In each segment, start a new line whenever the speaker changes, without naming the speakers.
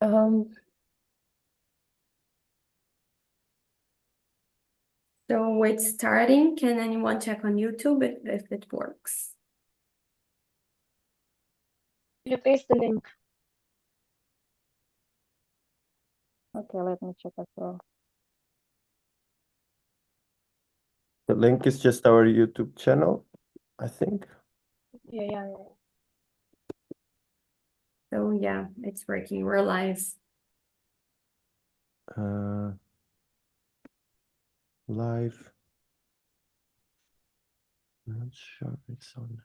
Um, so it's starting. Can anyone check on YouTube if it works?
You paste the link.
Okay, let me check as well.
The link is just our YouTube channel, I think.
Yeah.
So yeah, it's working. We're live.
Live. I'm not sure it's on.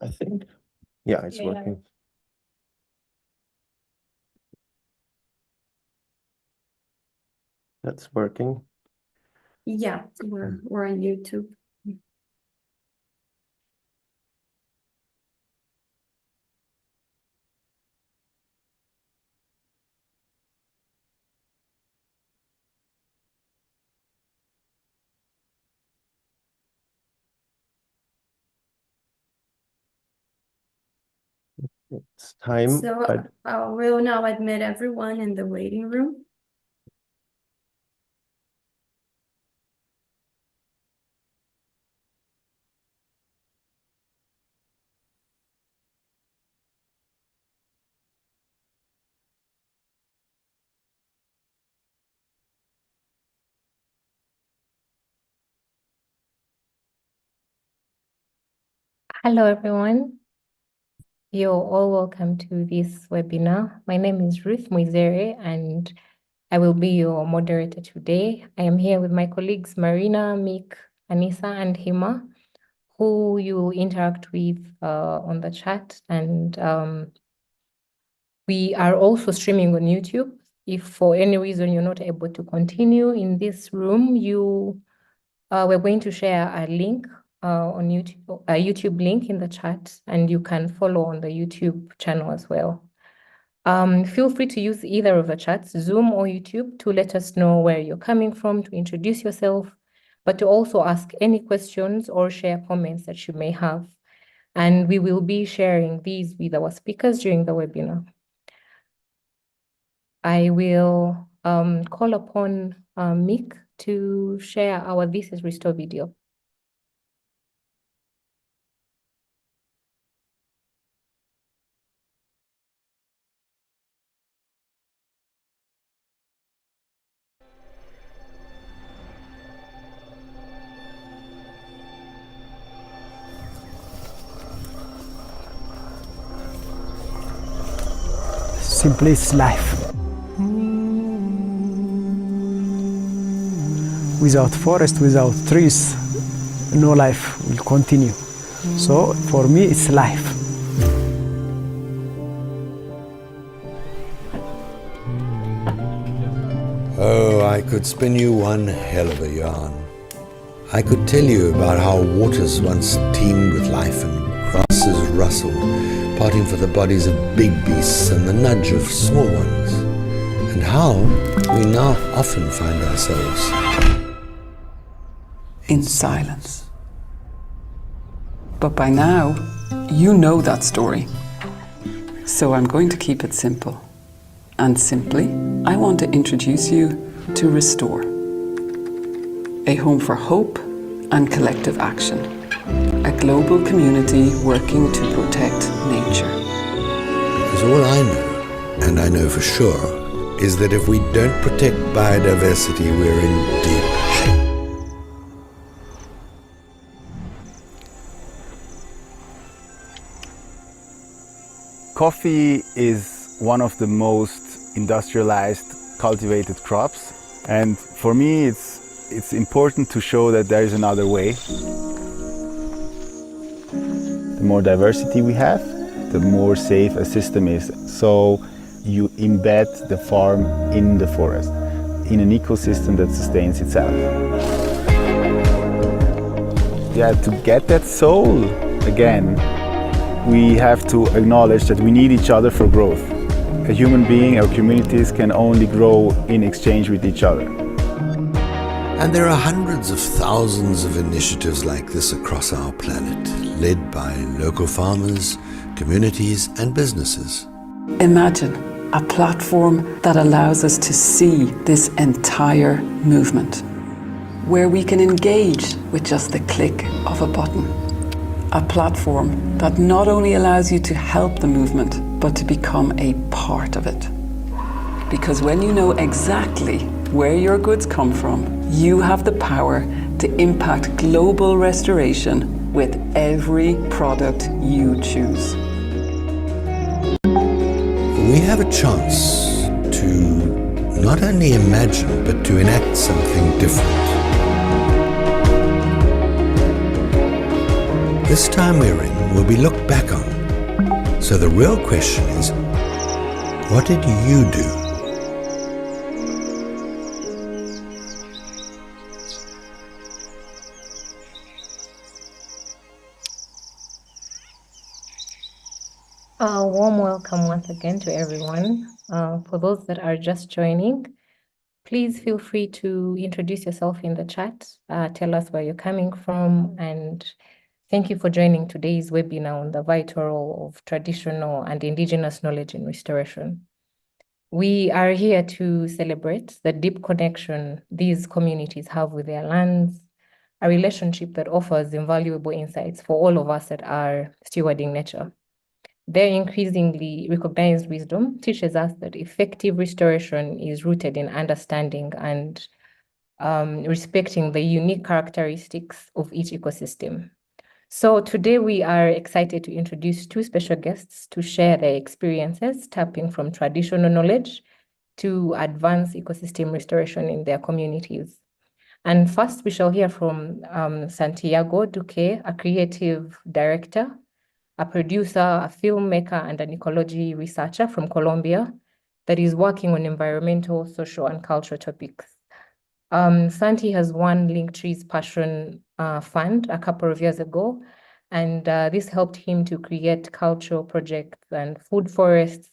I think. Yeah, it's
Yeah.
working. That's working.
Yeah, we're on YouTube.
It's time.
So we'll now admit everyone in the waiting room.
Hello, everyone. You're all welcome to this webinar. My name is Ruth Muizere, and I will be your moderator today. I am here with my colleagues Marina, Mick, Anissa, and Hima, who you will interact with on the chat. And we are also streaming on YouTube. If for any reason you're not able to continue in this room, we're going to share a link on YouTube, a YouTube link in the chat, and you can follow on the YouTube channel as well. Feel free to use either of the chats, Zoom or YouTube, to let us know where you're coming from, to introduce yourself, but to also ask any questions or share comments that you may have. And we will be sharing these with our speakers during the webinar. I will call upon Mick to share our This is Restore video.
Simply it's life. Without forest, without trees, no life will continue. So for me, it's life.
Oh, I could spin you one hell of a yarn. I could tell you about how waters once teemed with life and grasses rustled, parting for the bodies of big beasts and the nudge of small ones, and how we now often find ourselves
in silence. But by now, you know that story. So I'm going to keep it simple. And simply, I want to introduce you to Restore, a home for hope and collective action, a global community working to protect nature.
Because all I know, and I know for sure, is that if we don't protect biodiversity, we're in deep shape.
Coffee is one of the most industrialized, cultivated crops, and for me it's important to show that there is another way. The more diversity we have, the more safe a system is. So you embed the farm in the forest, in an ecosystem that sustains itself. Yeah, to get that soul again, we have to acknowledge that we need each other for growth. A human being, our communities can only grow in exchange with each other.
And there are hundreds of thousands of initiatives like this across our planet, led by local farmers, communities, and businesses.
Imagine a platform that allows us to see this entire movement, where we can engage with just the click of a button. A platform that not only allows you to help the movement, but to become a part of it. Because when you know exactly where your goods come from, you have the power to impact global restoration with every product you choose.
We have a chance to not only imagine, but to enact something different. This time we're in will be looked back on. So the real question is, what did you do?
A warm welcome once again to everyone. For those that are just joining, please feel free to introduce yourself in the chat, tell us where you're coming from, and thank you for joining today's webinar on the vital role of traditional and indigenous knowledge in restoration. We are here to celebrate the deep connection these communities have with their lands, a relationship that offers invaluable insights for all of us that are stewarding nature. Their increasingly recognized wisdom teaches us that effective restoration is rooted in understanding and respecting the unique characteristics of each ecosystem. So today we are excited to introduce two special guests to share their experiences, tapping from traditional knowledge to advance ecosystem restoration in their communities. And first, we shall hear from Santiago Duque, a creative director, a producer, a filmmaker, and an ecology researcher from Colombia that is working on environmental, social, and cultural topics. Santi has won Linktree's Passion Fund a couple of years ago, and this helped him to create cultural projects and food forests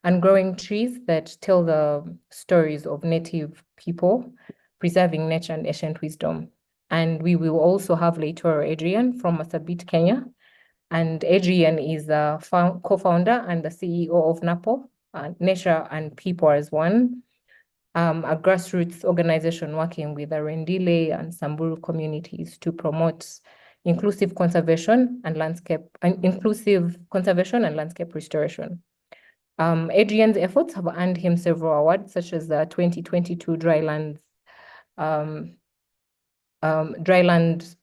and growing trees that tell the stories of native people, preserving nature and ancient wisdom. And we will also have later Adrian from Masabit, Kenya. And Adrian is a co-founder and the CEO of NaPO, Nature and People as One, a grassroots organization working with the Rendile and Samburu communities to promote inclusive conservation and landscape restoration. Adrian's efforts have earned him several awards, such as the 2022 Dryland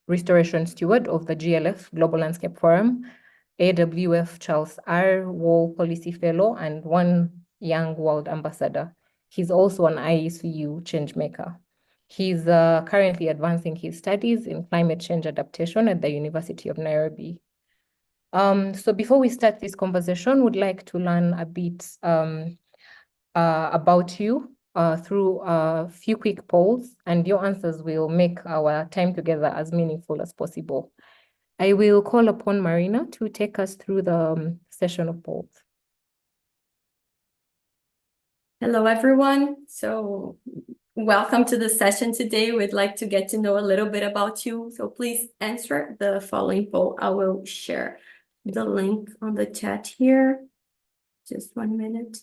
Restoration Steward of the GLF Global Landscape Forum, AWF Charles R. Wall Policy Fellow, and One Young World Ambassador. He's also an IECU changemaker. He's currently advancing his studies in climate change adaptation at the University of Nairobi. So before we start this conversation, we'd like to learn a bit about you through a few quick polls, and your answers will make our time together as meaningful as possible. I will call upon Marina to take us through the session of polls.
Hello, everyone. So welcome to the session today. We'd like to get to know a little bit about you. So please answer the following poll. I will share the link on the chat here. Just 1 minute.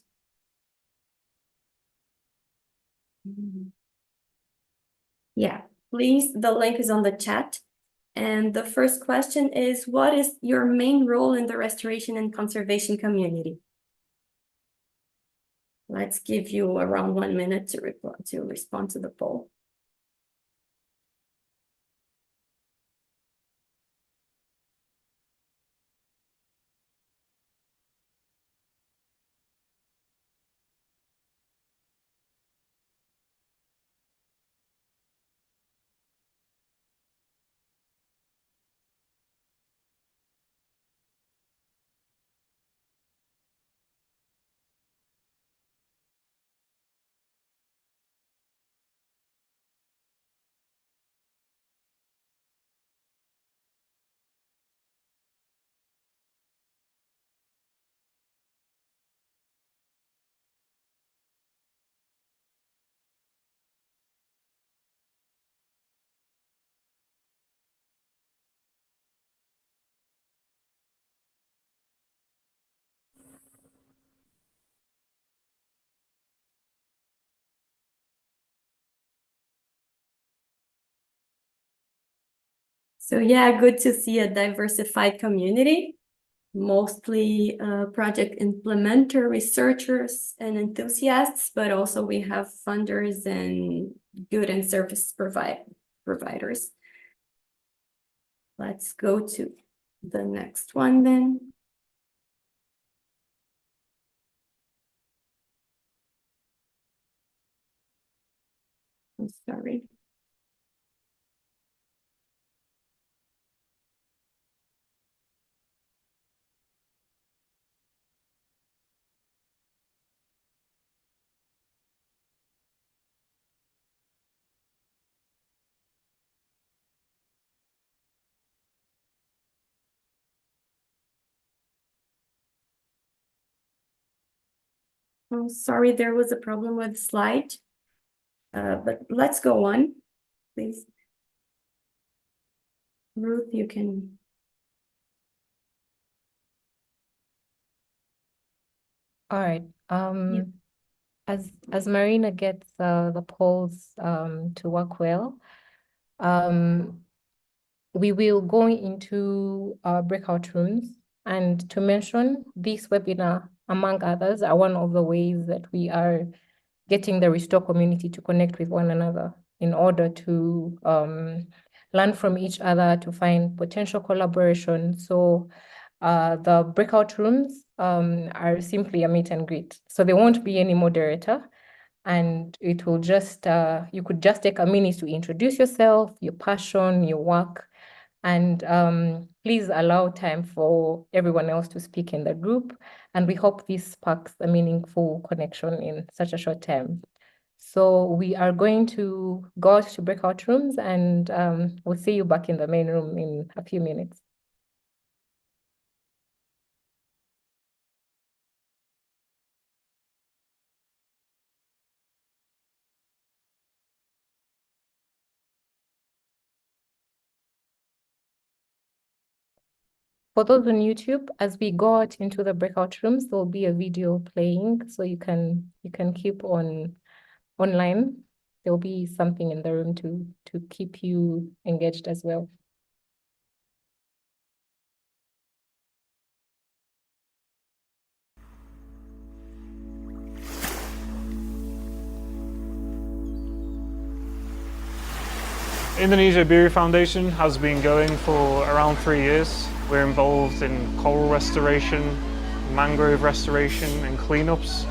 Yeah, please, the link is on the chat. And the first question is, what is your main role in the restoration and conservation community? Let's give you around 1 minute to respond to the poll. So yeah, good to see a diversified community, mostly project implementer, researchers, and enthusiasts, but also we have funders and good and service providers. Let's go to the next one then. I'm sorry. I'm sorry, there was a problem with the slide. But let's go on, please. Ruth, you can.
All right. As Marina gets the polls to work well, we will go into breakout rooms. And to mention, this webinar, among others, are one of the ways that we are getting the Restore community to connect with one another in order to learn from each other, to find potential collaboration. So the breakout rooms are simply a meet and greet. So there won't be any moderator, and it will just, you could just take a minute to introduce yourself, your passion, your work, and please allow time for everyone else to speak in the group. And we hope this sparks a meaningful connection in such a short time. So we are going to go out to breakout rooms, and we'll see you back in the main room in a few minutes. For those on YouTube, as we go out into the breakout rooms, there will be a video playing, so you can keep online. There will be something in the room to keep you engaged as well.
Indonesia Biru Foundation has been going for around 3 years. We're involved in coral restoration, mangrove restoration and cleanups.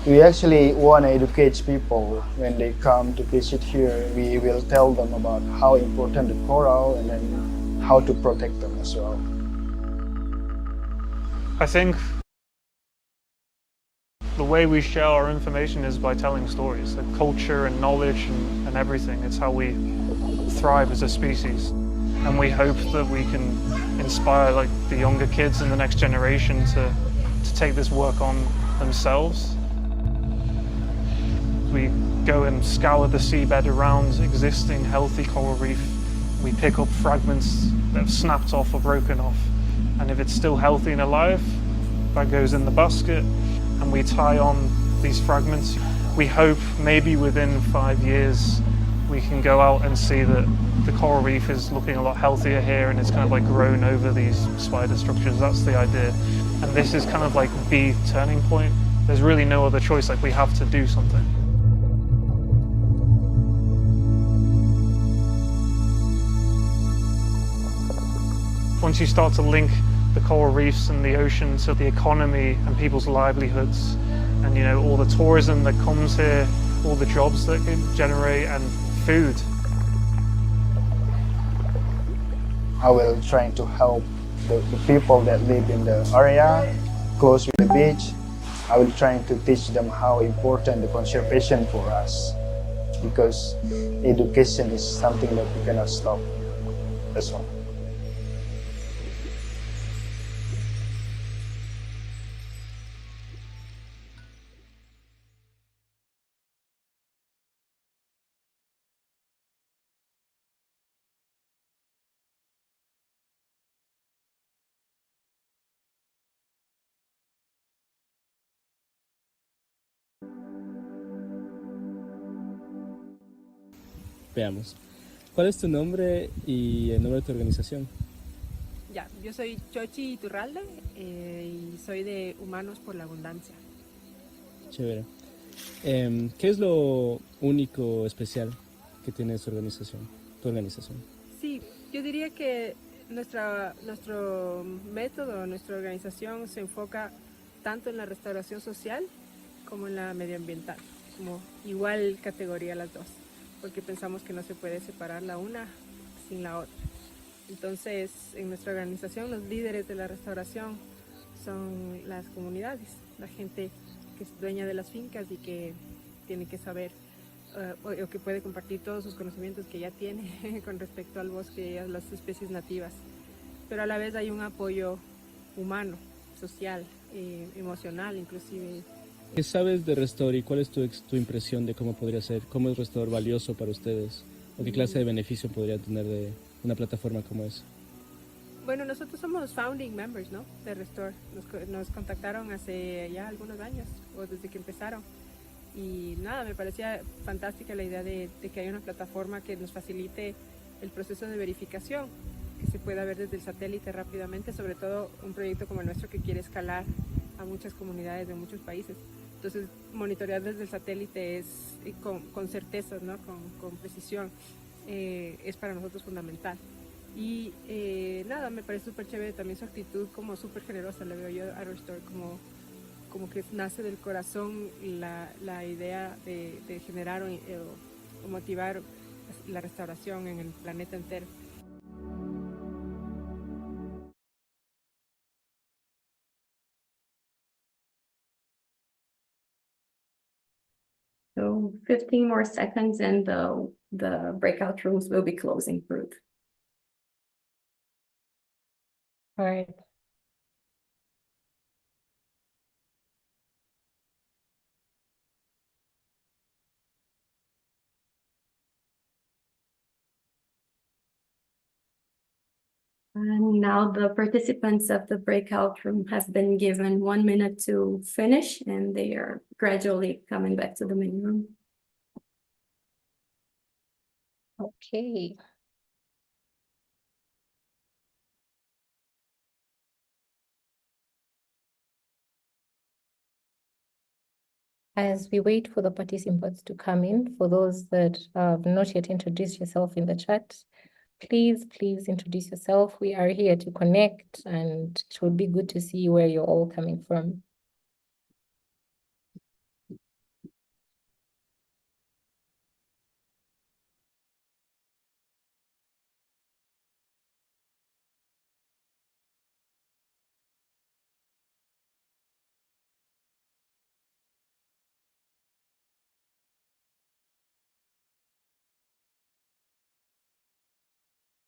We actually want to educate people when they come to visit here. We will tell them about how important the coral and then how to protect them as well.
I think the way we share our information is by telling stories, like culture and knowledge and everything. It's how we thrive as a species. And we hope that we can inspire like the younger kids in the next generation to take this work on themselves. We go and scour the seabed around existing healthy coral reef. We pick up fragments that have snapped off or broken off. And if it's still healthy and alive, that goes in the basket and we tie on these fragments. We hope maybe within 5 years we can go out and see that the coral reef is looking a lot healthier here and it's kind of like grown over these spider structures. That's the idea. And this is kind of like the turning point. There's really no other choice, like we have to do something. Once you start to link the coral reefs and the ocean to the economy and people's livelihoods, and you know all the tourism that comes here, all the jobs that it generate, and food.
I will try to help the people that live in the area close with the beach. I will try to teach them how important the conservation for us, because education is something that we cannot stop. That's all.
Veamos. ¿Cuál es tu nombre y el nombre de tu organización?
Ya, yo soy Chochi Iturralde y soy de Humanos por la Abundancia.
Chévere. ¿Qué es lo único, especial que tiene tu organización?
Sí, yo diría que nuestro método, nuestra organización se enfoca tanto en la restauración social como en la medioambiental, como igual categoría las dos, porque pensamos que no se puede separar la una sin la otra. Entonces, en nuestra organización, los líderes de la restauración son las comunidades, la gente que es dueña de las fincas y que tiene que saber o que puede compartir todos sus conocimientos que ya tiene con respecto al bosque y a las especies nativas. Pero a la vez hay un apoyo humano, social, emocional inclusive.
¿Qué sabes de Restore y cuál es tu impresión de cómo podría ser? ¿Cómo es Restore valioso para ustedes? ¿O qué clase de beneficio podría tener de una plataforma como esa?
Bueno, nosotros somos founding members, ¿no? De Restore. Nos contactaron hace ya algunos años, o desde que empezaron. Y nada, me parecía fantástica la idea de que haya una plataforma que nos facilite el proceso de verificación, que se pueda ver desde el satélite rápidamente, sobre todo un proyecto como el nuestro que quiere escalar a muchas comunidades de muchos países. Entonces, monitorear desde el satélite es con certezas, ¿no? Con precisión, es para nosotros fundamental. Y nada, me parece súper chévere también su actitud como súper generosa, le veo yo a Restore como que nace del corazón la idea de generar o motivar la restauración en el planeta entero.
So 15 more seconds and the breakout rooms will be closing, Ruth.
All right.
And now the participants of the breakout room has been given 1 minute to finish, and they are gradually coming back to the main room.
Okay. As we wait for the participants to come in, for those that have not yet introduced yourself in the chat, please introduce yourself. We are here to connect, and it would be good to see where you're all coming from.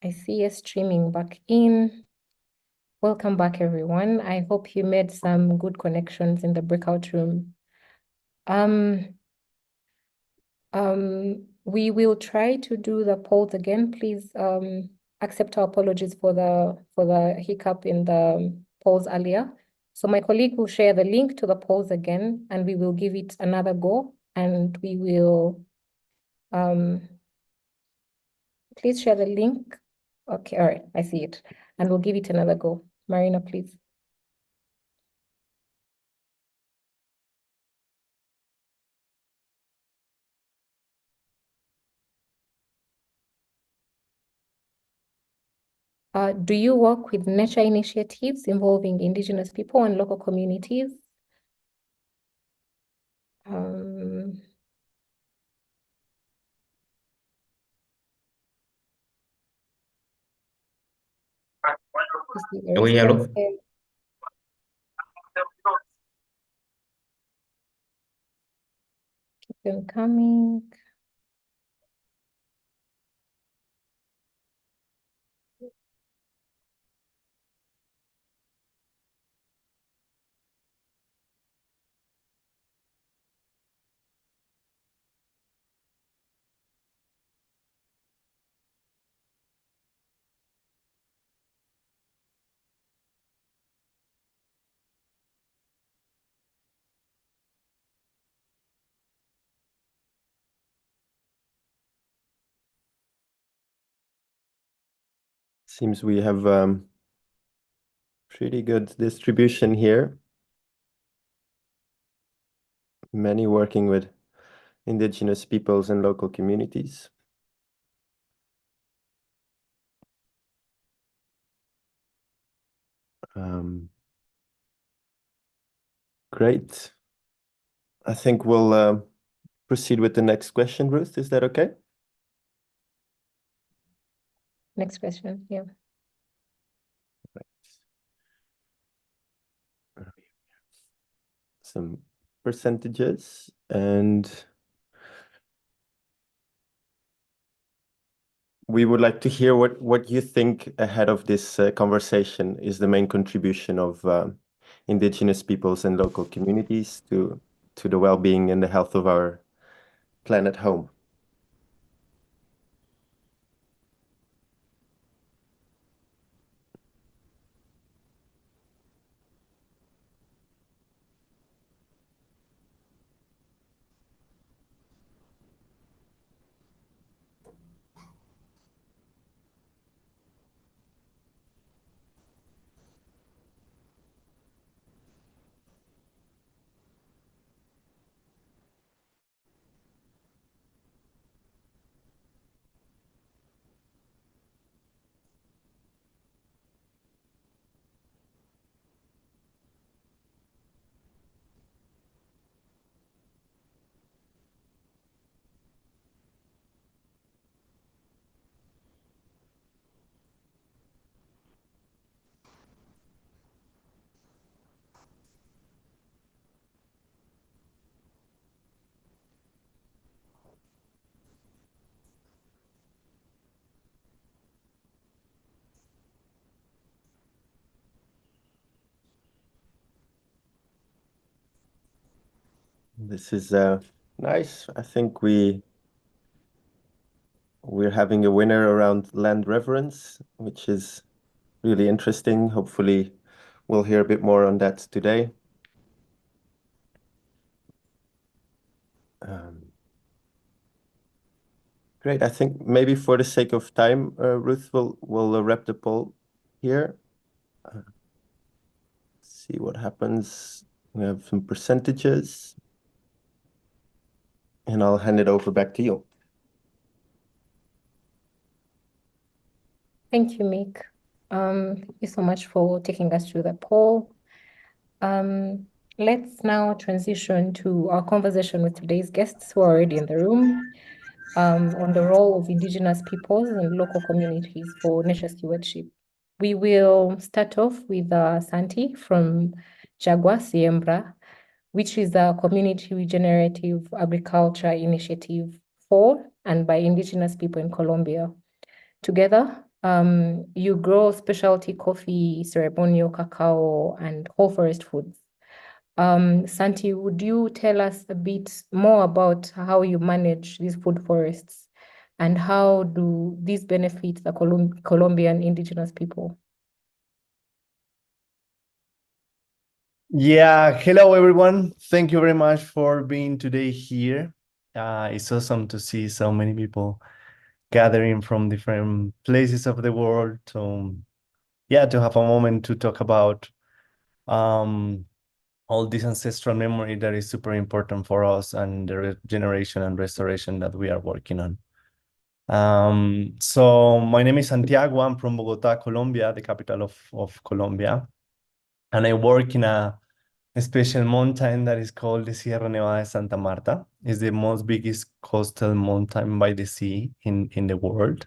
I see you streaming back in. Welcome back, everyone. I hope you made some good connections in the breakout room. We will try to do the polls again. Please accept our apologies for the hiccup in the polls earlier. So my colleague will share the link to the polls again, and we will give it another go, and we will please share the link. Okay, all right, I see it. And we'll give it another go. Marina, please. Do you work with nature initiatives involving Indigenous people and local communities?
Oui, allô?
Keep them coming.
Seems we have pretty good distribution here. Many working with indigenous peoples and local communities. Great. I think we'll proceed with the next question, Ruth. Is that okay?
Next question, yeah.
Some percentages, and we would like to hear what you think ahead of this conversation is the main contribution of indigenous peoples and local communities to the well-being and the health of our planet home. This is nice. I think we're having a winner around land reverence, which is really interesting. Hopefully, we'll hear a bit more on that today. Great. I think maybe for the sake of time, Ruth will wrap the poll here. See what happens. We have some percentages, and I'll hand it over back to you.
Thank you, Mick. Thank you so much for taking us through the poll. Let's now transition to our conversation with today's guests who are already in the room on the role of indigenous peoples and local communities for nature stewardship. We will start off with Santi from Jaguar Siembra, which is a community regenerative agriculture initiative for and by indigenous people in Colombia. Together, you grow specialty coffee, ceremonial cacao, and whole forest foods. Santi, would you tell us a bit more about how you manage these food forests and how do these benefit the Colombian indigenous people?
Yeah, hello everyone. Thank you very much for being today here. It's awesome to see so many people gathering from different places of the world to have a moment to talk about all this ancestral memory that is super important for us and the regeneration and restoration that we are working on. So my name is Santiago. I'm from Bogota, Colombia, the capital of Colombia. And I work in a special mountain that is called the Sierra Nevada de Santa Marta. It's the most biggest coastal mountain by the sea in the world.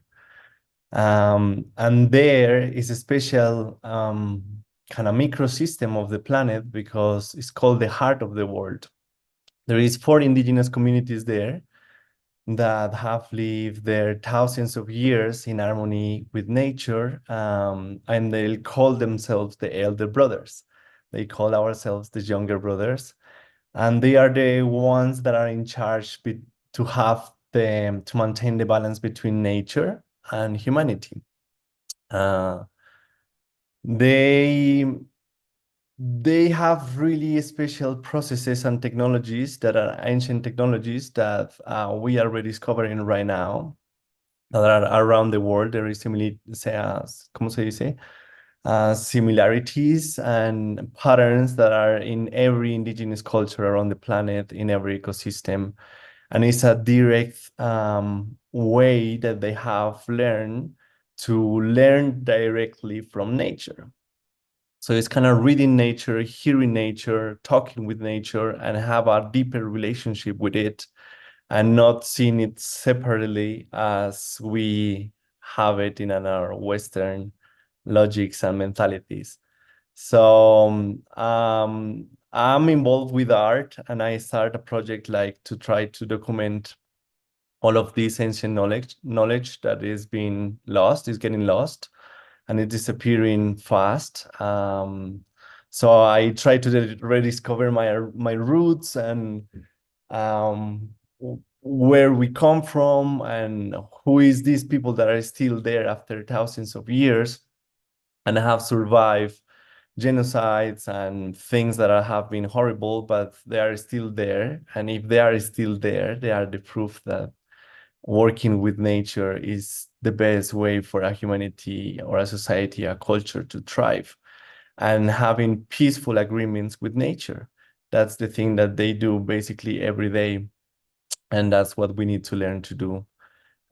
And there is a special kind of microsystem of the planet because it's called the heart of the world. There is 4 indigenous communities there that have lived there thousands of years in harmony with nature, and they'll call themselves the elder brothers. They call ourselves the younger brothers, and they are the ones that are in charge to maintain the balance between nature and humanity. They have really special processes and technologies that are ancient technologies that we are rediscovering right now. that are around the world. There is ¿cómo se dice? Similarities and patterns that are in every indigenous culture around the planet, in every ecosystem. And it's a direct way that they have learned to learn directly from nature. So it's kind of reading nature, hearing nature, talking with nature, and have a deeper relationship with it, and not seeing it separately as we have it in our Western logics and mentalities. So I'm involved with art, and I start a project like to try to document all of this ancient knowledge that is being lost, is getting lost, and it's disappearing fast. So I try to rediscover my roots and where we come from and who is these people that are still there after thousands of years and have survived genocides and things that have been horrible, but they are still there. And if they are still there, they are the proof that working with nature is the best way for a humanity or a society, a culture to thrive, and having peaceful agreements with nature. That's the thing that they do basically every day. And that's what we need to learn to do.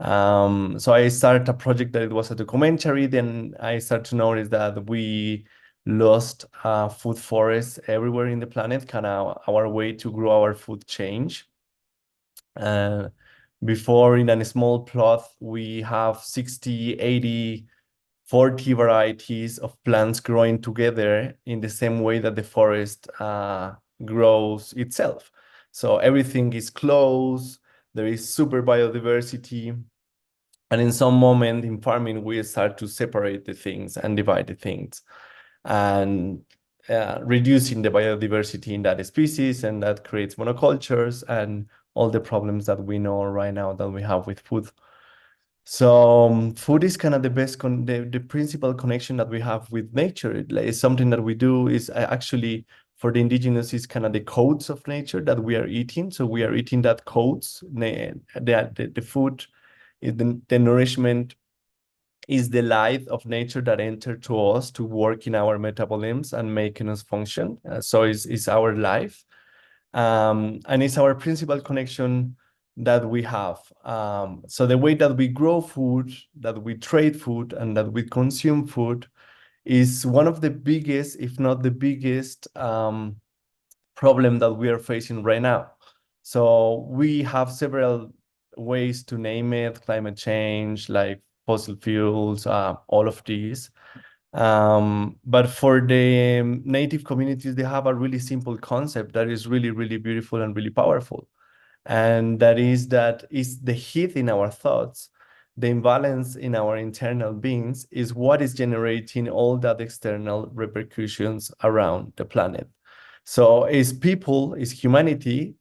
So I started a project that it was a documentary. Then I started to notice that we lost food forests everywhere in the planet. Kind of our way to grow our food change. Before, in a small plot, we have 60, 80, 40 varieties of plants growing together in the same way that the forest grows itself. So everything is close, there is super biodiversity. And in some moment in farming, we start to separate the things and divide the things, and reducing the biodiversity in that species, and that creates monocultures and all the problems that we know right now that we have with food. So food is kind of the best, the principal connection that we have with nature. It's something that we do is actually, for the indigenous, is kind of the codes of nature that we are eating. So we are eating that codes, the food, the nourishment is the light of nature that entered to us to work in our metabolisms and making us function. So it's our life. And it's our principal connection that we have. So the way that we grow food, that we trade food, and that we consume food is one of the biggest, if not the biggest, problem that we are facing right now. So we have several ways to name it: climate change, like fossil fuels, all of these. But for the native communities, they have a really simple concept that is really, really beautiful and really powerful. And that is the heat in our thoughts, the imbalance in our internal beings is what is generating all that external repercussions around the planet. So it's people, it's humanity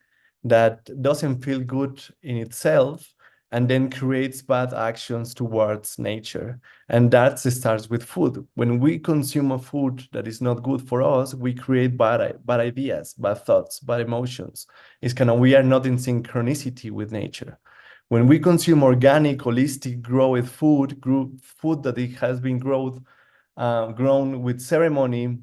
that doesn't feel good in itself and then creates bad actions towards nature. And that starts with food. When we consume a food that is not good for us, we create bad ideas, bad thoughts, bad emotions. It's kind of, we are not in synchronicity with nature. When we consume organic, holistic, grown food, food that it has been grown with ceremony,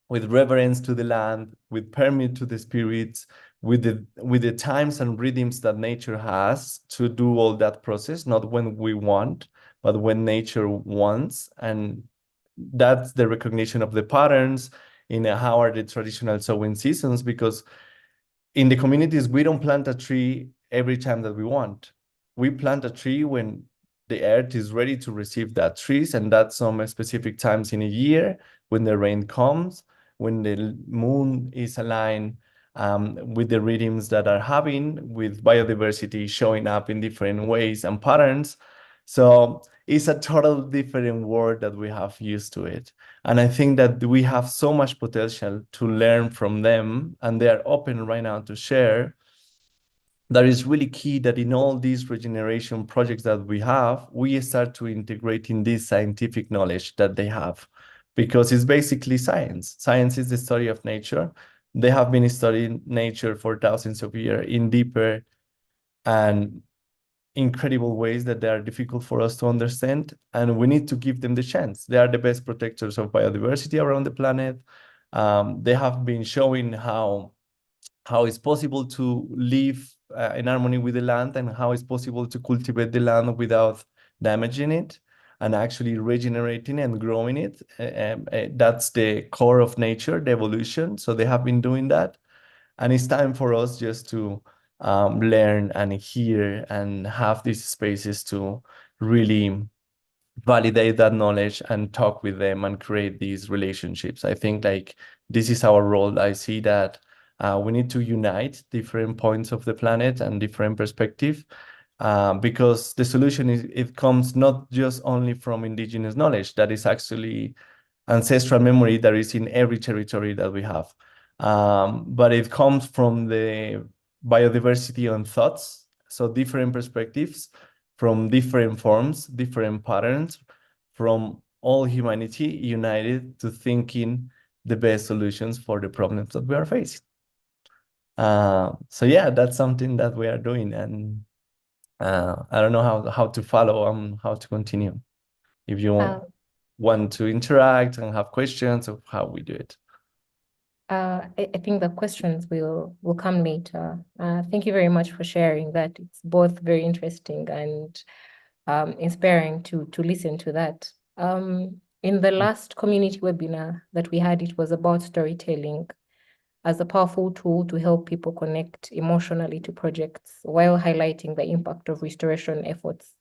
with reverence to the land, with permit to the spirits, with the times and rhythms that nature has to do all that process, not when we want, but when nature wants. And that's the recognition of the patterns in how are the traditional sowing seasons, because in the communities, we don't plant a tree every time that we want. We plant a tree when the earth is ready to receive that trees, and that's some specific times in a year, when the rain comes, when the moon is aligned with the rhythms that are having, with biodiversity showing up in different ways and patterns. So it's a total different world that we have used to it. And I think that we have so much potential to learn from them, and they are open right now to share. That is really key, that in all these regeneration projects that we have, we start to integrate in this scientific knowledge that they have, because it's basically science. Science is the study of nature. They have been studying nature for thousands of years in deeper and incredible ways that they are difficult for us to understand, and we need to give them the chance. They are the best protectors of biodiversity around the planet. They have been showing how it's possible to live in harmony with the land, and how it's possible to cultivate the land without damaging it and actually regenerating and growing it. That's the core of nature, the evolution. So they have been doing that. And it's time for us just to learn and hear and have these spaces to really validate that knowledge and talk with them and create these relationships. I think like this is our role. I see that we need to unite different points of the planet and different perspectives, because the solution it comes not just only from indigenous knowledge, that is actually ancestral memory that is in every territory that we have. But it comes from the biodiversity and thoughts, so different perspectives from different forms, different patterns, from all humanity united to thinking the best solutions for the problems that we are facing. So yeah, that's something that we are doing, and I don't know how to follow and how to continue. If you want to interact and have questions of how we do it.
I think the questions will come later. Thank you very much for sharing that. It's both very interesting and inspiring to listen to that. In the last community webinar that we had, it was about storytelling as a powerful tool to help people connect emotionally to projects while highlighting the impact of restoration efforts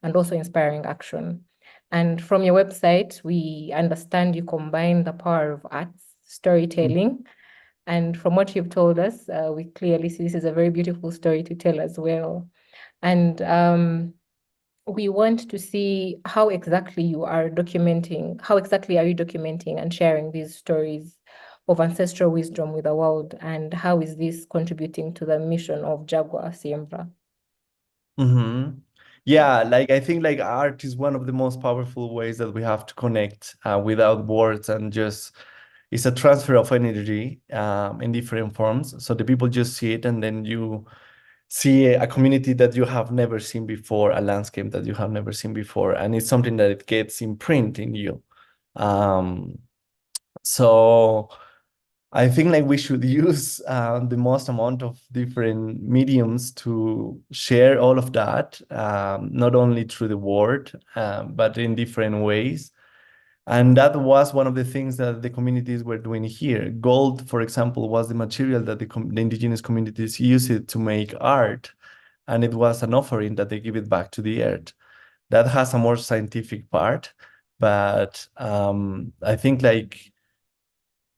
and also inspiring action. And from your website, we understand you combine the power of arts, storytelling, and from what you've told us, we clearly see this is a very beautiful story to tell as well. And we want to see how exactly you are documenting, and sharing these stories of ancestral wisdom with the world, and how is this contributing to the mission of Jaguar Siembra?
Yeah, like I think like art is one of the most powerful ways that we have to connect without words, and just it's a transfer of energy in different forms. So the people just see it, and then you see a community that you have never seen before, a landscape that you have never seen before, and it's something that it gets imprinted in you. So I think like we should use the most amount of different mediums to share all of that, not only through the word, but in different ways. And that was one of the things that the communities were doing here. Gold, for example, was the material that the indigenous communities used it to make art, and it was an offering that they give it back to the earth. That has a more scientific part, but I think like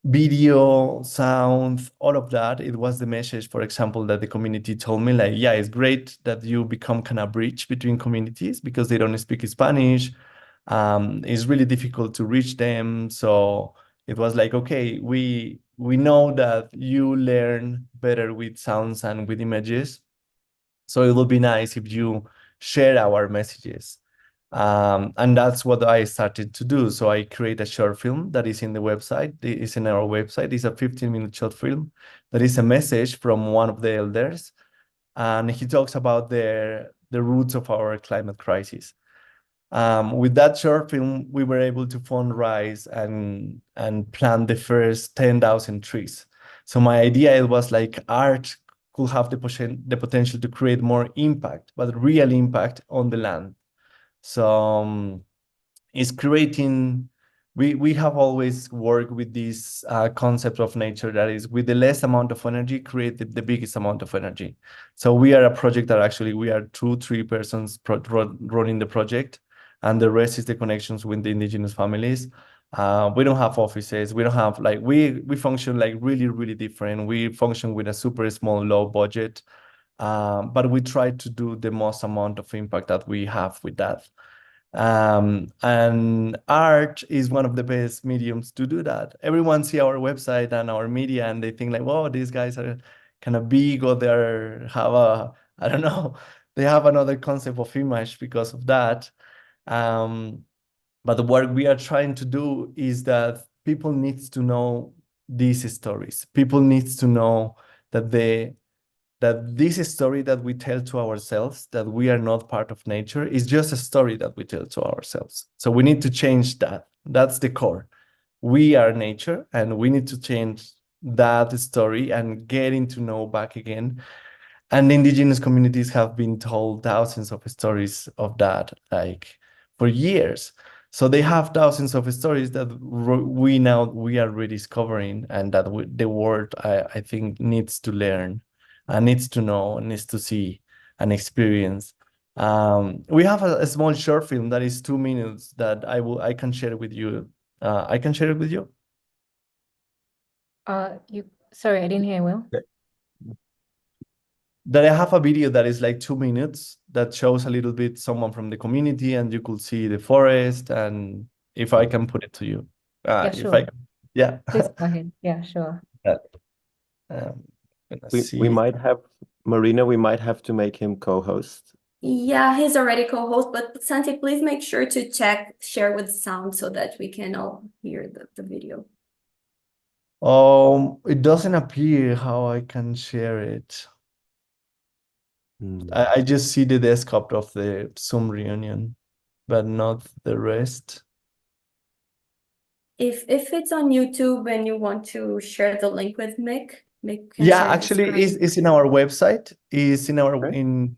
video, sound, all of that, it was the message, for example, that the community told me, like, yeah, it's great that you become kind of bridge between communities because they don't speak Spanish. It's really difficult to reach them. So it was like, okay, we know that you learn better with sounds and with images. So it would be nice if you share our messages. And that's what I started to do. So I create a short film that is in the website. It is in our website. It's a 15-minute short film that is a message from one of the elders. And he talks about the roots of our climate crisis. With that short film, we were able to fundraise and plant the first 10,000 trees. So my idea, it was like art could have the potential to create more impact, but real impact on the land. So it's creating, we have always worked with this concept of nature that is with the less amount of energy, create the biggest amount of energy. So we are a project that actually we are 2-3 persons running the project, and the rest is the connections with the indigenous families. We don't have offices. We don't have like, we function like really, really different. We function with a super small, low budget. But we try to do the most amount of impact that we have with that. And art is one of the best mediums to do that. Everyone see our website and our media, and they think like, whoa, these guys are kind of big, or I don't know, they have another concept of image because of that. But what we are trying to do is that people need to know these stories. People need to know that that this story that we tell to ourselves, that we are not part of nature, is just a story that we tell to ourselves. So we need to change that. That's the core. We are nature, and we need to change that story and getting to know back again. And the indigenous communities have been told thousands of stories of that, like for years. So they have thousands of stories that we are rediscovering, and that the world, I think, needs to learn, and needs to know, and needs to see and experience. We have a small short film that is 2 minutes that I can share with you. I can share it with you.
Sorry, I didn't hear well.
That I have a video that is like 2 minutes that shows a little bit someone from the community, and you could see the forest, and if I can put it to you.
Yeah,
If
sure.
I can, yeah.
Please go ahead. Yeah, sure.
We might have, Marina, we might have to make him co-host.
Yeah, he's already co-host, but Santi, please make sure to share with sound so that we can all hear the video.
It doesn't appear how I can share it. I just see the desktop of the Zoom reunion, but not the rest.
If it's on YouTube and you want to share the link with Mick can
Yeah,
share the
actually,
screen.
it's in our website. It's in our in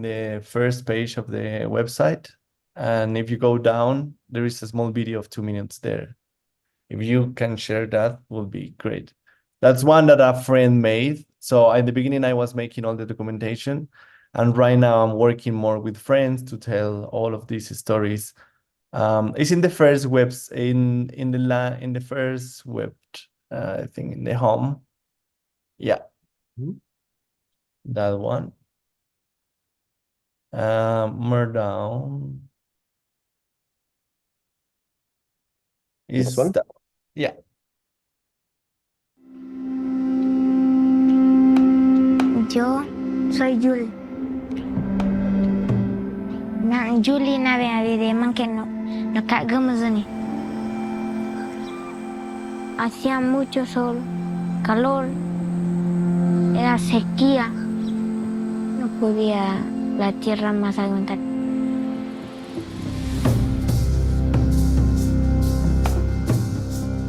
the first page of the website, and if you go down, there is a small video of 2 minutes there. If you can share that, will be great. That's one that a friend made. So in the beginning, I was making all the documentation, and right now I'm working more with friends to tell all of these stories. It's in the first in the first web. I think in the home. Yeah. That one. More down.
This one?
Yeah.
Yo soy Yul. Julie nave avide manque no cagamos ni. Hacía mucho sol, calor, era sequía. No podía la tierra más aguantar.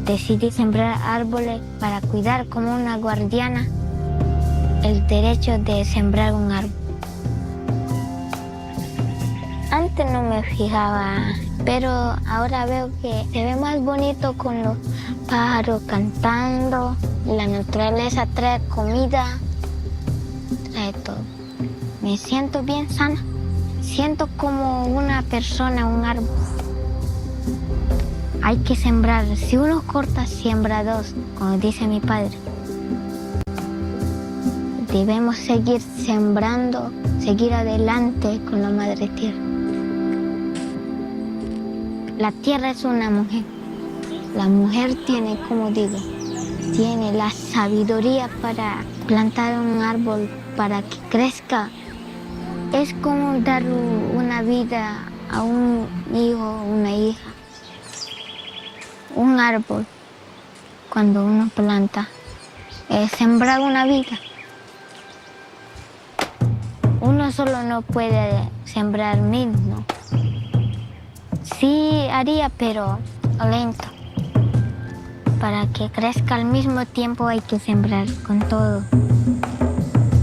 Decidí sembrar árboles para cuidar como una guardiana el derecho de sembrar un árbol. Antes no me fijaba, pero ahora veo que se ve más bonito con los pájaros cantando, la naturaleza trae comida, trae todo. Me siento bien sana, siento como una persona, un árbol. Hay que sembrar, si uno corta, siembra dos, como dice mi padre. Debemos seguir sembrando, seguir adelante con la madre tierra. La tierra es una mujer. La mujer tiene, como digo, tiene la sabiduría para plantar un árbol para que crezca. Es como dar una vida a un hijo, una hija. Un árbol, cuando uno planta, es sembrar una vida. Uno solo no puede sembrar 1000, ¿no? Sí haría, pero lento. Para que crezca al mismo tiempo hay que sembrar con todo,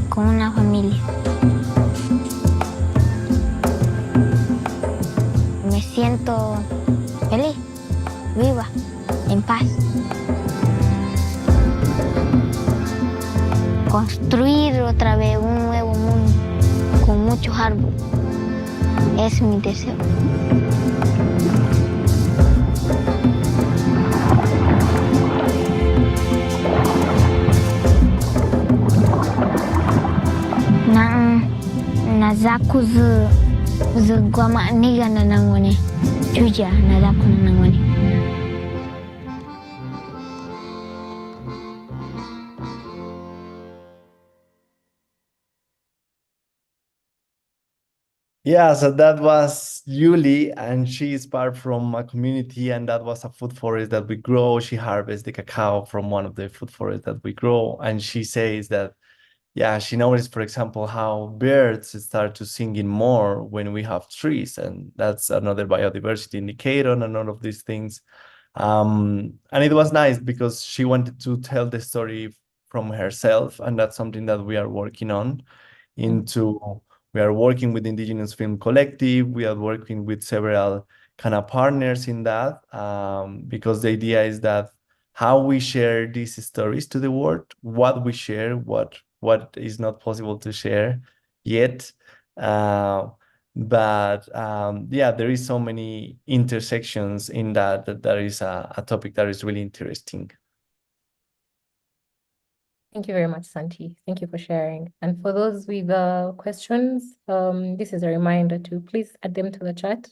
con una familia. Me siento feliz, viva, en paz. Construir otra vez un nuevo mundo con muchos árboles es mi deseo. Na zaku z guama niga na nangone chuja na zaku na nangone.
Yeah, so that was Yuli, and she is part from a community, and that was a food forest that we grow. She harvests the cacao from one of the food forests that we grow, and she says that, yeah, she noticed, for example, how birds start to singing more when we have trees, and that's another biodiversity indicator and all of these things. And it was nice because she wanted to tell the story from herself, and that's something that we are working on. We are working with Indigenous Film Collective. We are working with several kind of partners in that, because the idea is that how we share these stories to the world, what we share, what is not possible to share yet. But yeah, there is so many intersections in that there is a topic that is really interesting.
Thank you very much, Santi. Thank you for sharing. And for those with questions, this is a reminder to please add them to the chat,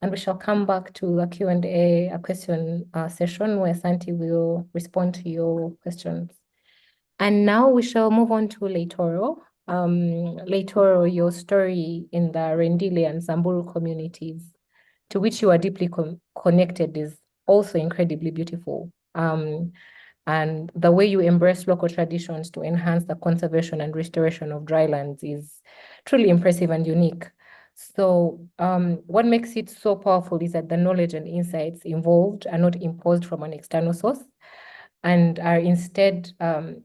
and we shall come back to a Q&A, a question session where Santi will respond to your questions. And now we shall move on to Leitoro. Leitoro, your story in the Rendile and Samburu communities, to which you are deeply connected, is also incredibly beautiful. And the way you embrace local traditions to enhance the conservation and restoration of drylands is truly impressive and unique. So what makes it so powerful is that the knowledge and insights involved are not imposed from an external source, and are instead,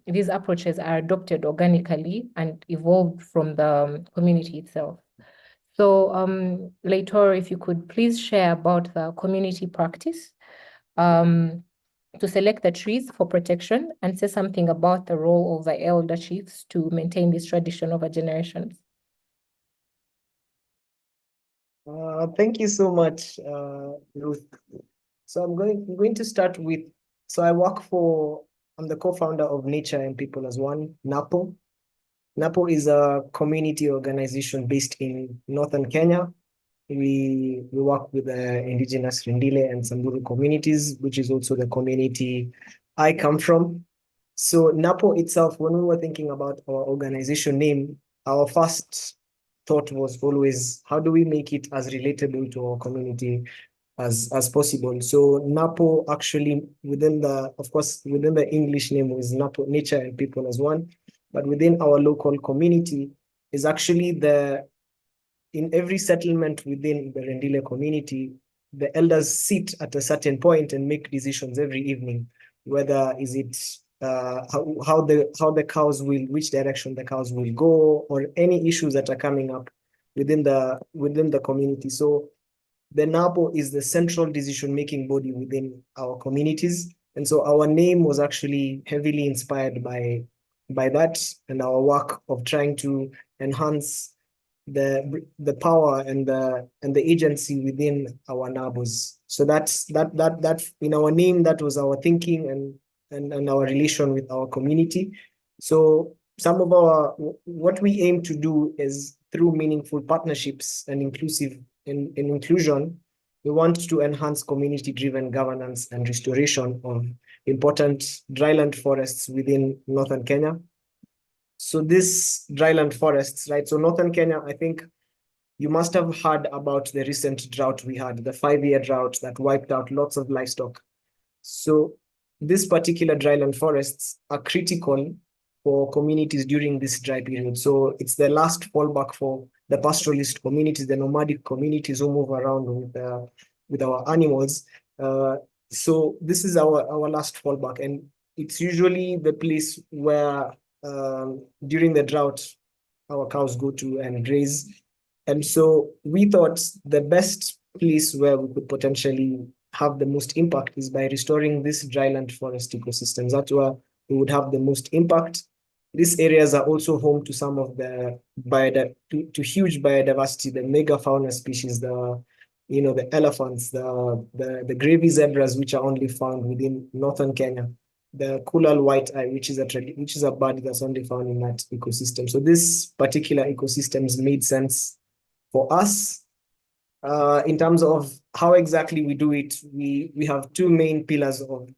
these approaches are adopted organically and evolved from the community itself. So Leitor, if you could please share about the community practice to select the trees for protection, and say something about the role of the elder chiefs to maintain this tradition over generations.
Thank you so much, Ruth. So I'm going to start with, so I'm the co-founder of Nature and People as One, NaPO. NaPO is a community organization based in northern Kenya. We work with the Indigenous Rendile and Samburu communities, which is also the community I come from. So NaPO itself, when we were thinking about our organization name, our first thought was always, how do we make it as relatable to our community as possible? So NaPO actually, within the English name is NaPO, Nature and People as One, but within our local community is actually in every settlement within the Rendile community, the elders sit at a certain point and make decisions every evening, whether is it how the cows will, which direction the cows will go, or any issues that are coming up within the community. So the NaPO is the central decision-making body within our communities. And so our name was actually heavily inspired by that, and our work of trying to enhance the power and the agency within our NABOs. So that in our name, that was our thinking and our relation with our community. So some of what we aim to do is through meaningful partnerships and inclusion, we want to enhance community-driven governance and restoration of important dryland forests within northern Kenya. So this dryland forests, right? So northern Kenya, I think you must have heard about the recent drought we had, the 5-year drought that wiped out lots of livestock. So this particular dryland forests are critical for communities during this dry period. So it's the last fallback for the pastoralist communities, the nomadic communities who move around with our animals. So this is our last fallback, and it's usually the place where during the drought our cows go to and graze. And so we thought the best place where we could potentially have the most impact is by restoring this dryland forest ecosystems. That's where we would have the most impact. These areas are also home to some of the huge biodiversity, the megafauna species, the elephants, the gravy zebras, which are only found within northern Kenya, the Kulal white-eye, which is a bird that's only found in that ecosystem. So this particular ecosystems made sense for us. In terms of how exactly we do it, we have two main pillars of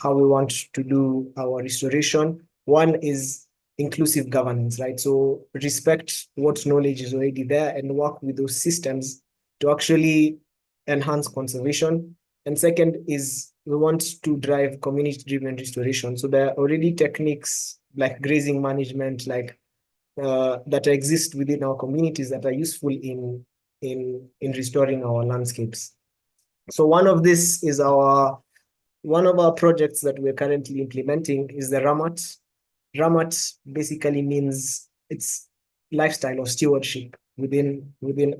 how we want to do our restoration. One is inclusive governance, right? So respect what knowledge is already there and work with those systems to actually enhance conservation. And second is we want to drive community-driven restoration. So there are already techniques like grazing management, like that exist within our communities that are useful in restoring our landscapes. So one of our projects that we're currently implementing is the Ramat. Ramat basically means it's lifestyle or stewardship within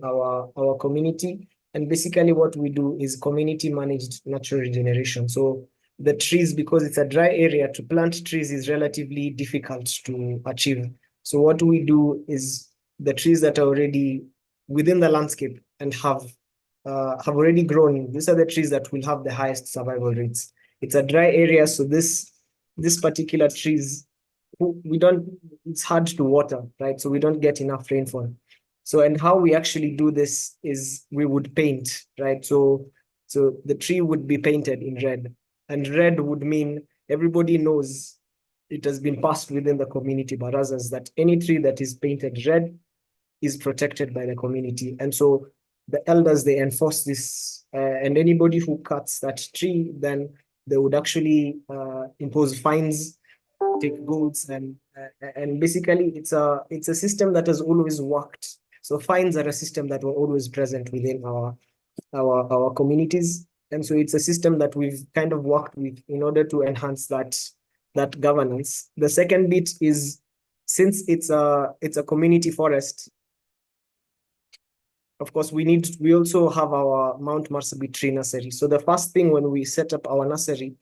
our community. And basically what we do is community managed natural regeneration. So the trees, because it's a dry area, to plant trees is relatively difficult to achieve. So what we do is the trees that are already within the landscape and have already grown, these are the trees that will have the highest survival rates. It's a dry area, so this particular trees, it's hard to water, right? So we don't get enough rainfall. So, and how we actually do this is we would paint, right? So the tree would be painted in red, and red would mean everybody knows it has been passed within the community, but others that any tree that is painted red is protected by the community. And so the elders, they enforce this, and anybody who cuts that tree, then they would actually impose fines, take golds, and basically it's a system that has always worked. So fines are a system that were always present within our communities, and so it's a system that we've kind of worked with in order to enhance that governance. The second bit is, since it's a community forest, of course, we also have our Mount Marsabit tree nursery. So the first thing when we set up our nursery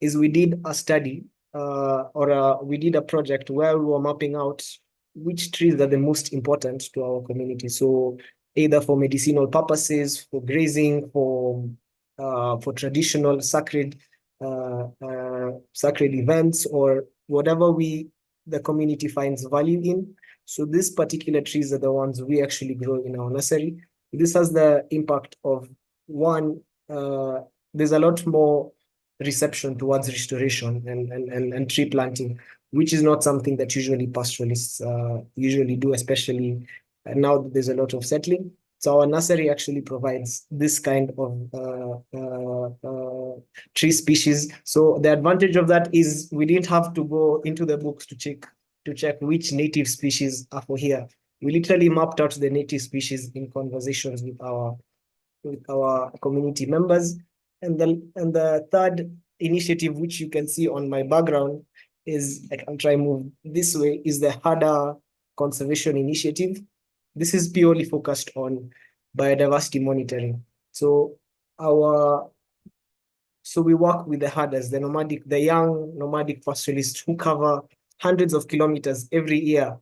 is we did a study we did a project where we were mapping out which trees are the most important to our community. So either for medicinal purposes, for grazing, for traditional sacred events, or whatever the community finds value in. So these particular trees are the ones we actually grow in our nursery. This has the impact of, one, there's a lot more reception towards restoration and tree planting, which is not something that usually pastoralists usually do, especially now that there's a lot of settling. So our nursery actually provides this kind of tree species. So the advantage of that is we didn't have to go into the books to check which native species are for here. We literally mapped out the native species in conversations with our community members. And the third initiative, which you can see on my background, is, I can try move this way, is the Harder Conservation Initiative. This is purely focused on biodiversity monitoring. So we work with the herders, the young nomadic pastoralists who cover hundreds of kilometers every year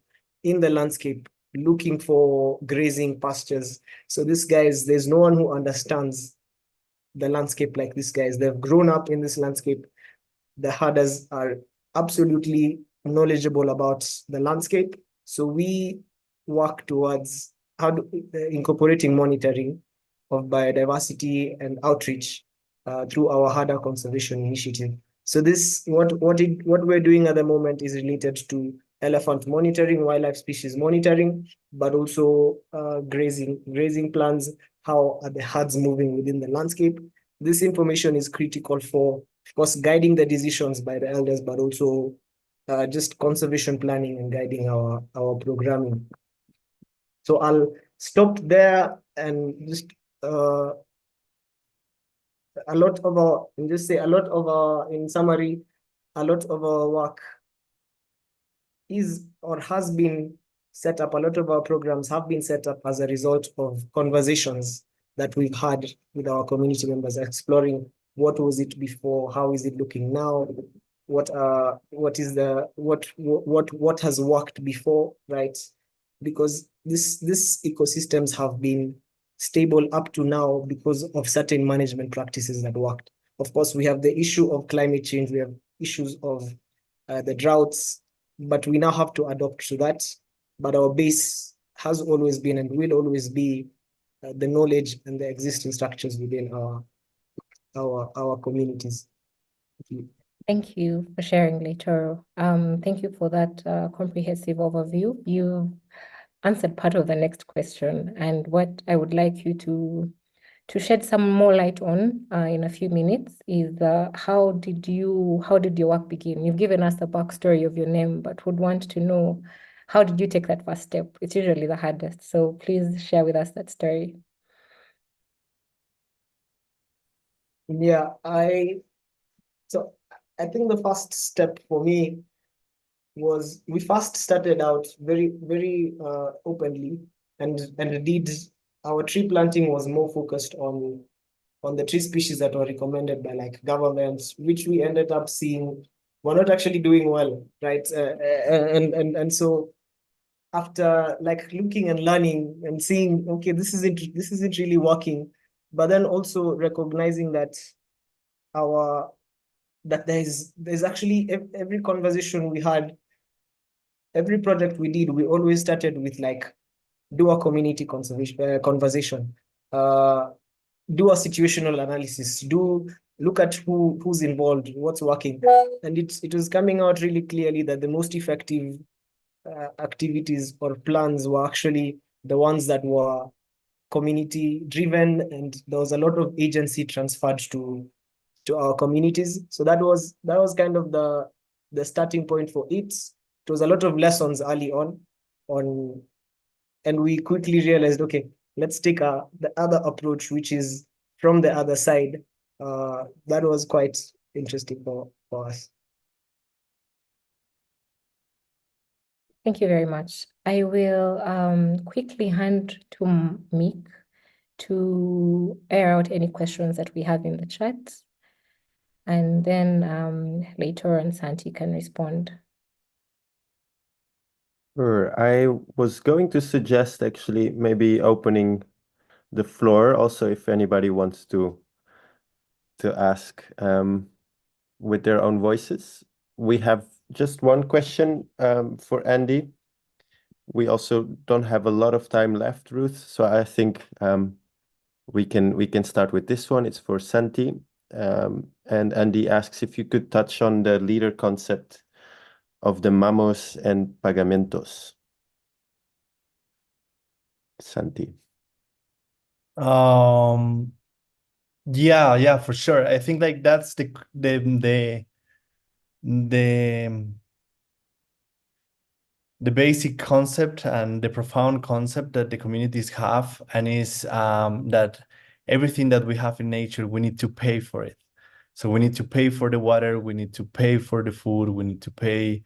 in the landscape, looking for grazing pastures. So these guys, there's no one who understands the landscape like these guys. They've grown up in this landscape. The herders are absolutely knowledgeable about the landscape. So we work towards incorporating monitoring of biodiversity and outreach through our Harder Conservation Initiative. So what we're doing at the moment is related to elephant monitoring, wildlife species monitoring, but also grazing plans. How are the herds moving within the landscape? This information is critical for, of course, guiding the decisions by the elders, but also just conservation planning and guiding our programming. So I'll stop there and just in summary, a lot of our work is or has been set up. A lot of our programs have been set up as a result of conversations that we've had with our community members, exploring what was it before, how is it looking now, what has worked before, right? Because these ecosystems have been stable up to now because of certain management practices that worked. Of course, we have the issue of climate change, we have issues of the droughts, but we now have to adapt to that. But our base has always been and will always be the knowledge and the existing structures within our communities.
Thank you for sharing later. Thank you for that comprehensive overview. You answered part of the next question, and what I would like you to shed some more light on in a few minutes is how did your work begin? You've given us the backstory of your name, but would want to know how did you take that first step? It's usually the hardest, so please share with us that story.
Yeah, so I think the first step for me was we first started out very openly, and indeed our tree planting was more focused on the tree species that were recommended by like governments, which we ended up seeing were not actually doing well, right? And so after like looking and learning and seeing, okay, this isn't really working, but then also recognizing that there's actually every conversation we had, every project we did, we always started with like do a community conversation, do a situational analysis, look at who's involved, what's working, and it was coming out really clearly that the most effective activities or plans were actually the ones that were community driven, and there was a lot of agency transferred to our communities. So that was kind of the starting point for it. It was a lot of lessons early on, and we quickly realized, okay, let's take the other approach, which is from the other side. That was quite interesting for us.
Thank you very much. I will quickly hand to Mick to air out any questions that we have in the chat. And then later on, Santi can respond.
Sure. I was going to suggest actually maybe opening the floor also if anybody wants to ask with their own voices. We have just one question for Andy. We also don't have a lot of time left, Ruth, so I think we can start with this one. It's for Santi. And Andy asks if you could touch on the leader concept of the mamos and pagamentos. Santi.
Yeah, for sure. I think like that's the basic concept and the profound concept that the communities have, and is that everything that we have in nature, we need to pay for it. So we need to pay for the water, we need to pay for the food, we need to pay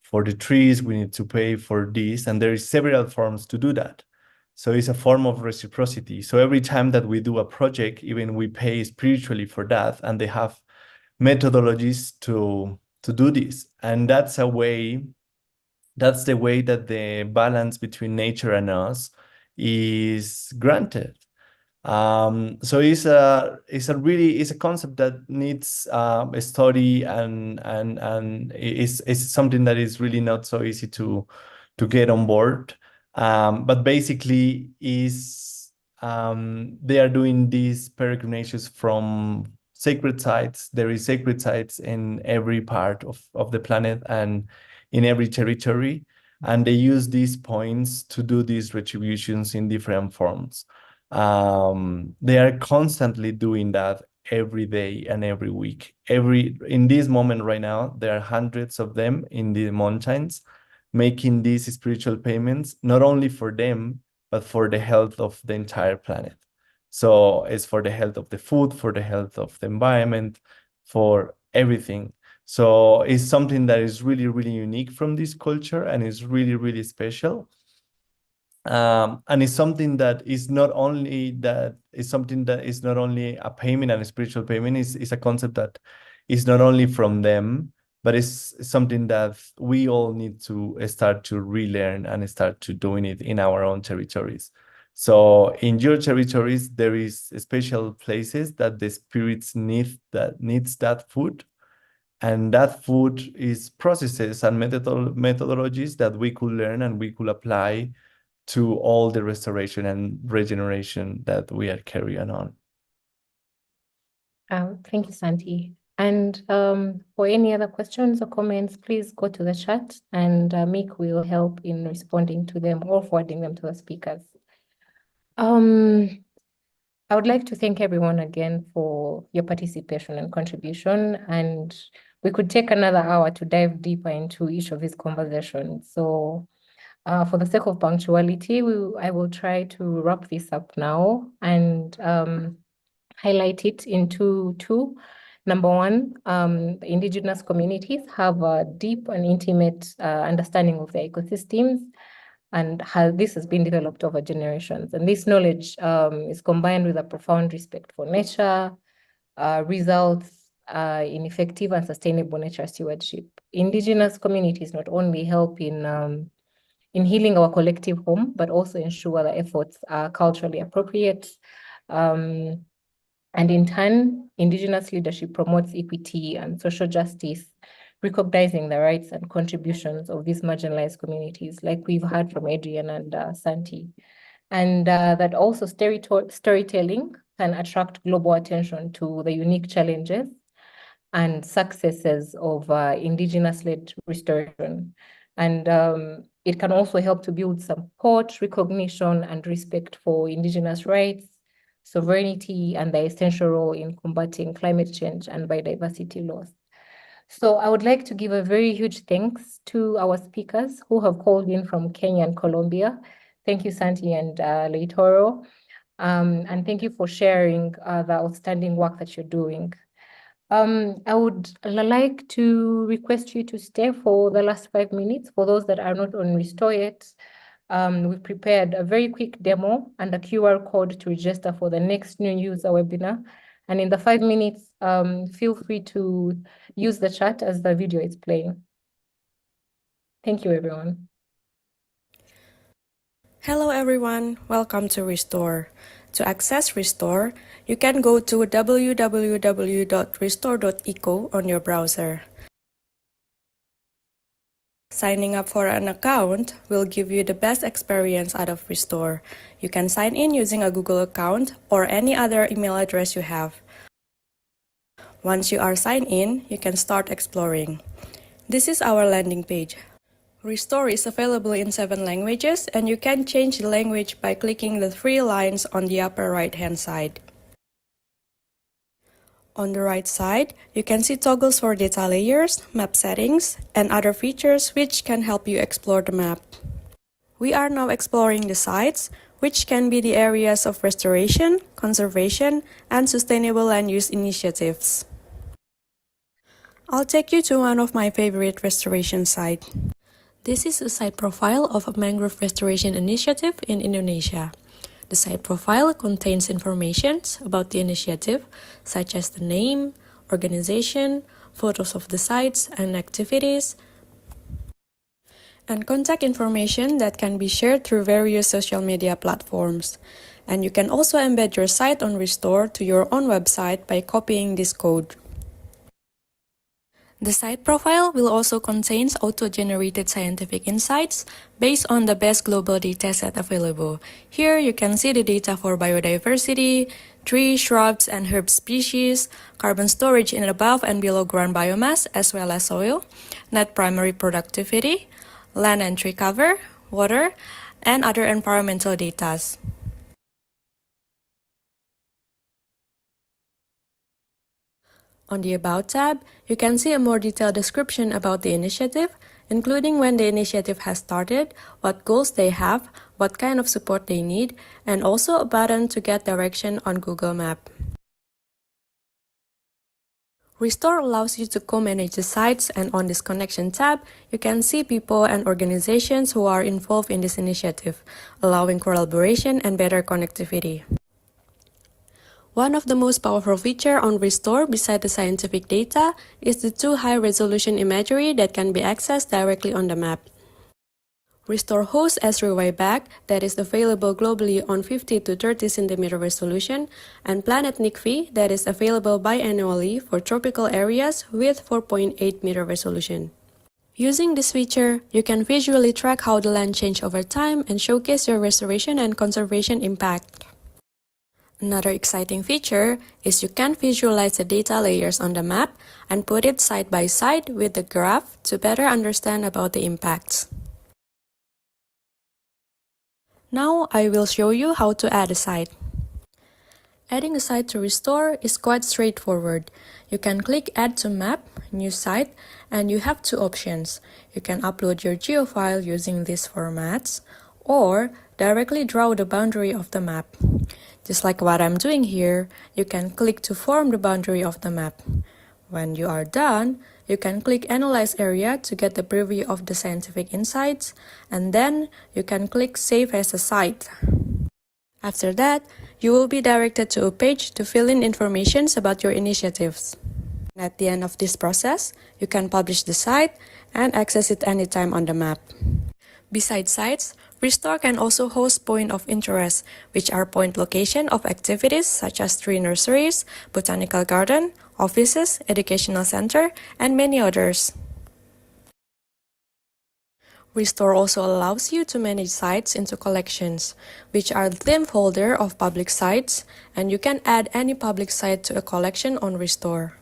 for the trees, we need to pay for this, and there is several forms to do that. So it's a form of reciprocity. So every time that we do a project, even we pay spiritually for that, and they have methodologies to do this. And that's the way that the balance between nature and us is granted. So it's a concept that needs a study, and is something that is really not so easy to get on board. But basically they are doing these peregrinations from sacred sites. There is sacred sites in every part of the planet and in every territory, and they use these points to do these retributions in different forms. They are constantly doing that every day and every week. In this moment right now, there are hundreds of them in the mountains making these spiritual payments, not only for them, but for the health of the entire planet. So it's for the health of the food, for the health of the environment, for everything. So it's something that is really, really unique from this culture, and is really, really special. And it's something that is not only a payment and a spiritual payment. It's a concept that is not only from them, but it's something that we all need to start to relearn and start to doing it in our own territories. So in your territories, there is special places that the spirits needs that food. And that food is processes and methodologies that we could learn and we could apply to all the restoration and regeneration that we are carrying on.
Thank you, Santi. And for any other questions or comments, please go to the chat and Mick will help in responding to them or forwarding them to the speakers. I would like to thank everyone again for your participation and contribution, and we could take another hour to dive deeper into each of these conversations. So for the sake of punctuality, I will try to wrap this up now and highlight it into two. Number one, the indigenous communities have a deep and intimate understanding of their ecosystems and how this has been developed over generations. And this knowledge is combined with a profound respect for nature, results in effective and sustainable nature stewardship. Indigenous communities not only help in healing our collective home, but also ensure that efforts are culturally appropriate. And in turn, Indigenous leadership promotes equity and social justice, recognizing the rights and contributions of these marginalized communities, like we've heard from Adrian and Santi. And that also storytelling can attract global attention to the unique challenges and successes of Indigenous-led restoration. And it can also help to build support, recognition, and respect for Indigenous rights, sovereignty, and their essential role in combating climate change and biodiversity loss. So I would like to give a very huge thanks to our speakers who have called in from Kenya and Colombia. Thank you, Santi and Leitoro. And thank you for sharing the outstanding work that you're doing. I would like to request you to stay for the last 5 minutes. For those that are not on Restore yet, we've prepared a very quick demo and a QR code to register for the next new user webinar. And in the 5 minutes, feel free to use the chat as the video is playing. Thank you, everyone.
Hello, everyone. Welcome to Restore. To access Restore, you can go to www.restore.eco on your browser. Signing up for an account will give you the best experience out of Restore. You can sign in using a Google account or any other email address you have. Once you are signed in, you can start exploring. This is our landing page. Restore is available in 7 languages, and you can change the language by clicking the 3 lines on the upper right-hand side. On the right side, you can see toggles for data layers, map settings, and other features which can help you explore the map. We are now exploring the sites, which can be the areas of restoration, conservation, and sustainable land use initiatives. I'll take you to one of my favorite restoration sites. This is a site profile of a mangrove restoration initiative in Indonesia. The site profile contains information about the initiative, such as the name, organization, photos of the sites and activities, and contact information that can be shared through various social media platforms. And you can also embed your site on Restore to your own website by copying this code. The site profile will also contain auto-generated scientific insights based on the best global dataset available. Here you can see the data for biodiversity, tree, shrubs, and herb species, carbon storage in above and below ground biomass, as well as soil, net primary productivity, land and tree cover, water, and other environmental data. On the About tab, you can see a more detailed description about the initiative, including when the initiative has started, what goals they have, what kind of support they need, and also a button to get direction on Google Map. Restore allows you to co-manage the sites, and on this Connection tab, you can see people and organizations who are involved in this initiative, allowing collaboration and better connectivity. One of the most powerful features on Restore, beside the scientific data, is the 2 high-resolution imagery that can be accessed directly on the map. Restore hosts S3Y Back that is available globally on 50 to 30 cm resolution, and Planet NICV that is available biannually for tropical areas with 4.8 meter resolution. Using this feature, you can visually track how the land changed over time and showcase your restoration and conservation impact. Another exciting feature is you can visualize the data layers on the map and put it side by side with the graph to better understand about the impacts. Now I will show you how to add a site. Adding a site to Restore is quite straightforward. You can click Add to Map, New Site, and you have two options. You can upload your geo file using these formats, or directly draw the boundary of the map. Just like what I'm doing here, you can click to form the boundary of the map. When you are done, you can click Analyze Area to get the preview of the scientific insights, and then you can click Save as a Site. After that, you will be directed to a page to fill in information about your initiatives. At the end of this process, you can publish the site and access it anytime on the map. Besides sites, Restore can also host point of interest, which are point location of activities such as tree nurseries, botanical garden, offices, educational center, and many others. Restore also allows you to manage sites into collections, which are the theme folder of public sites, and you can add any public site to a collection on Restore.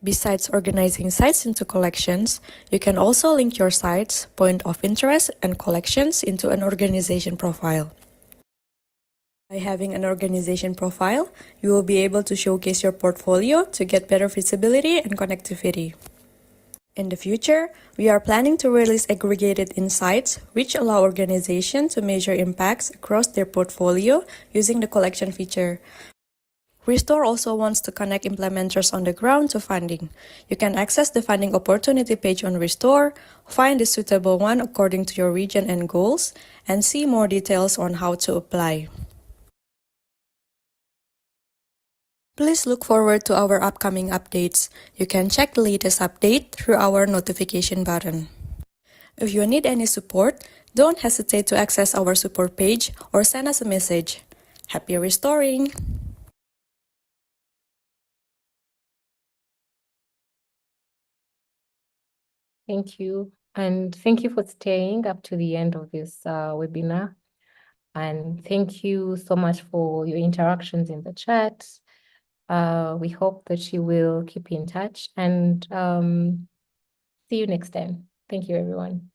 Besides organizing sites into collections, you can also link your sites, point of interest, and collections into an organization profile. By having an organization profile, you will be able to showcase your portfolio to get better visibility and connectivity. In the future, we are planning to release aggregated insights which allow organizations to measure impacts across their portfolio using the collection feature. Restore also wants to connect implementers on the ground to funding. You can access the funding opportunity page on Restore, find the suitable one according to your region and goals, and see more details on how to apply. Please look forward to our upcoming updates. You can check the latest update through our notification button. If you need any support, don't hesitate to access our support page or send us a message. Happy restoring!
Thank you. And thank you for staying up to the end of this webinar. And thank you so much for your interactions in the chat. We hope that you will keep in touch and see you next time. Thank you, everyone.